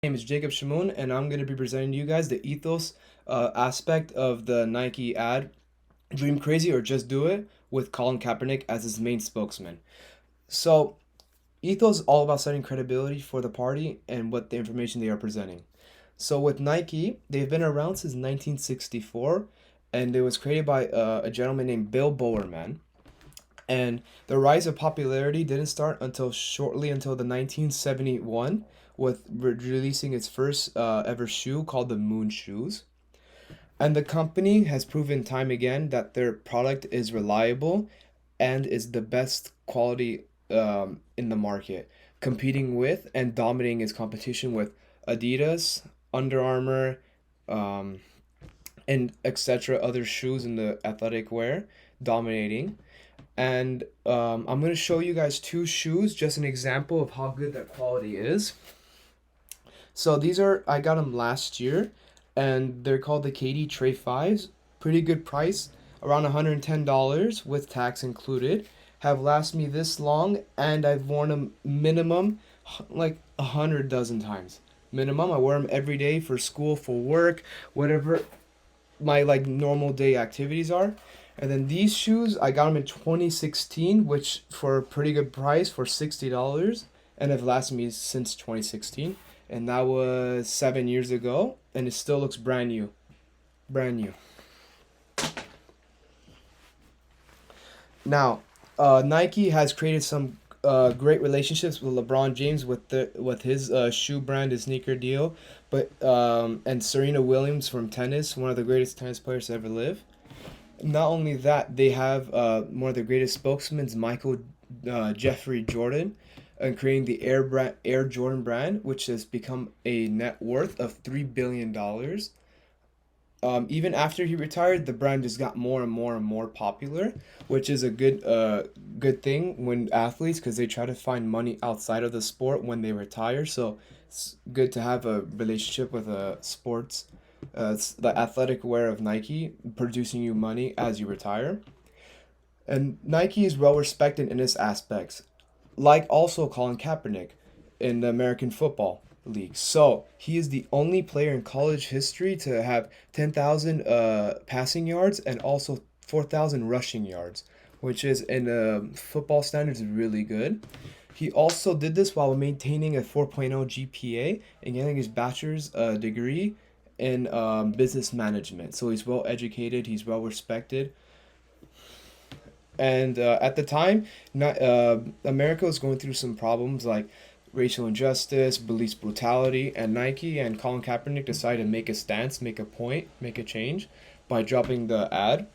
Name is Jacob Shamoun, and I'm going to be presenting to you guys the ethos aspect of the Nike ad Dream Crazy or Just Do It with Colin Kaepernick as his main spokesman. So, ethos is all about setting credibility for the party and what the information they are presenting. So, with Nike, they've been around since 1964, and it was created by a gentleman named Bill Bowerman. And the rise of popularity didn't start until shortly until the 1971 with releasing its first ever shoe called the Moon Shoes. And the company has proven time again that their product is reliable and is the best quality in the market, competing with and dominating its competition with Adidas, Under Armour, um, and etc. other shoes in the athletic wear, dominating. And I'm going to show you guys two shoes, just an example of how good that quality is. So I got them last year, and they're called the KD Tray 5s. Pretty good price, around $110 with tax included. Have lasted me this long, and I've worn them minimum like 100 dozen times. Minimum, I wear them every day for school, for work, whatever my like normal day activities are. And then these shoes, I got them in 2016, which for a pretty good price for $60, and have lasted me since 2016. And that was 7 years ago, and it still looks brand new, brand new. Now, Nike has created some great relationships with LeBron James with his shoe brand, his sneaker deal, but and Serena Williams from tennis, one of the greatest tennis players to ever live. Not only that, they have one of the greatest spokesmen, Michael Jeffrey Jordan, and creating the Air Jordan brand, which has become a net worth of $3 billion. Even after he retired, the brand just got more and more and more popular, which is a good thing when athletes, because they try to find money outside of the sport when they retire. So it's good to have a relationship with a sports, it's the athletic wear of Nike producing you money as you retire. And Nike is well respected in its aspects, like also Colin Kaepernick in the American Football League. So he is the only player in college history to have 10,000 passing yards and also 4,000 rushing yards, which is in football standards really good. He also did this while maintaining a 4.0 GPA and getting his bachelor's degree in business management. So he's well educated, he's well respected, and at the time, America was going through some problems like racial injustice, police brutality, and Nike and Colin Kaepernick decided to make a stance, make a point, make a change by dropping the ad.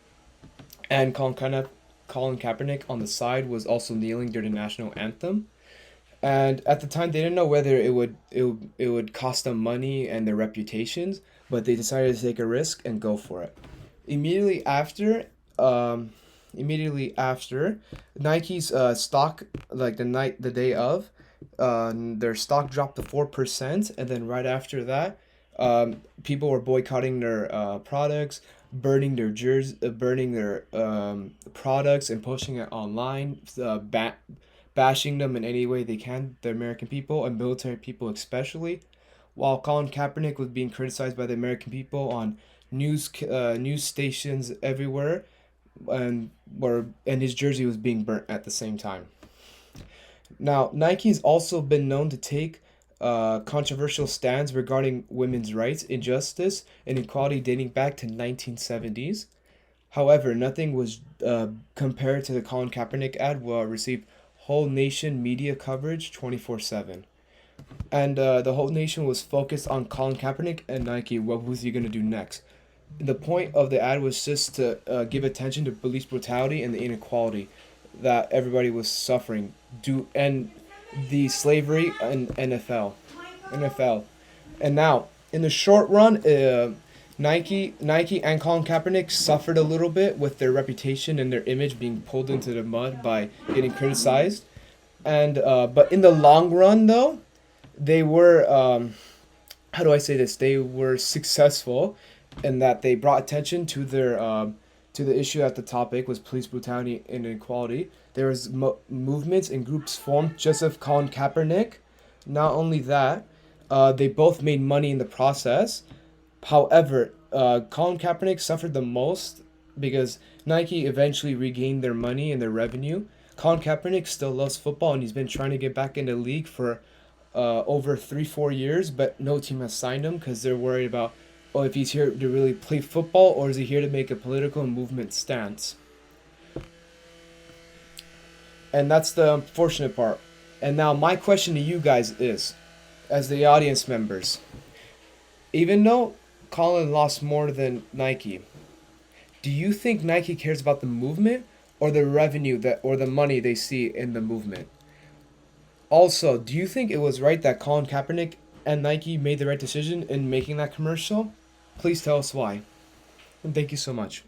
And Colin Kaepernick on the side was also kneeling during the national anthem. And at the time, they didn't know whether it would cost them money and their reputations, but they decided to take a risk and go for it. Immediately after, um, immediately after, Nike's stock, like the day of, their stock dropped to 4%, and then right after that, people were boycotting their products, burning their products and posting it online, bashing them in any way they can, the American people and military people especially. While Colin Kaepernick was being criticized by the American people on news stations everywhere, and his jersey was being burnt at the same time. Now, Nike's also been known to take controversial stands regarding women's rights, injustice, and equality dating back to 1970s. However, nothing was compared to the Colin Kaepernick ad, will receive whole nation media coverage 24/7. And the whole nation was focused on Colin Kaepernick and Nike. What was he going to do next? The point of the ad was just to give attention to police brutality and the inequality that everybody was suffering due and the slavery in NFL. And now, in the short run, Nike and Colin Kaepernick suffered a little bit with their reputation and their image being pulled into the mud by getting criticized. And but in the long run, though, they were how do I say this? They were successful in that they brought attention to the issue at the topic was police brutality and inequality. There was movements and groups formed just of Colin Kaepernick. Not only that, They both made money in the process. However, Colin Kaepernick suffered the most because Nike eventually regained their money and their revenue. Colin Kaepernick still loves football and he's been trying to get back in the league for over 3 4 years, but no team has signed him because they're worried about, oh, if he's here to really play football or is he here to make a political movement stance? And that's the unfortunate part. And now my question to you guys is, as the audience members, even though Colin lost more than Nike, do you think Nike cares about the movement or the revenue that or the money they see in the movement? Also, do you think it was right that Colin Kaepernick and Nike made the right decision in making that commercial? Please tell us why. And thank you so much.